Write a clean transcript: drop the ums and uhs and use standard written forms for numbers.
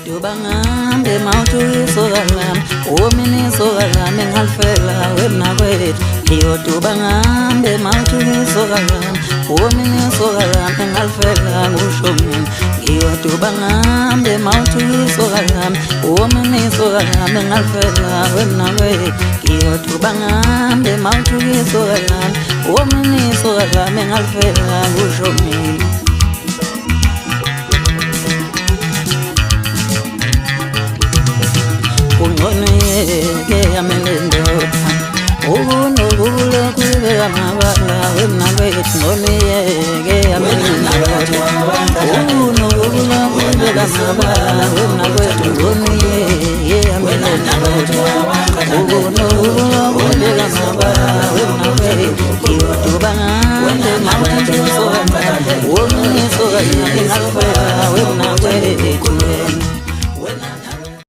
Bangambe mautu sogalam omini sogalam engalfela wemna wet yotu bangambe mautu sogalam omini sogalam engalfela ushomin yotu bangambe mautu sogalam omini sogalam engalfela wemna wet yotu bangambe mautu sogalam omini sogalam engalfela ushomin ke amelendo uno gula kuya mabala wena wet noni ke amelendo uno gula kuya mabala wena wet noni ke amelendo uno gula kuya mabala wena wet kiyo banga mautu so wona so ya ngafela wena wet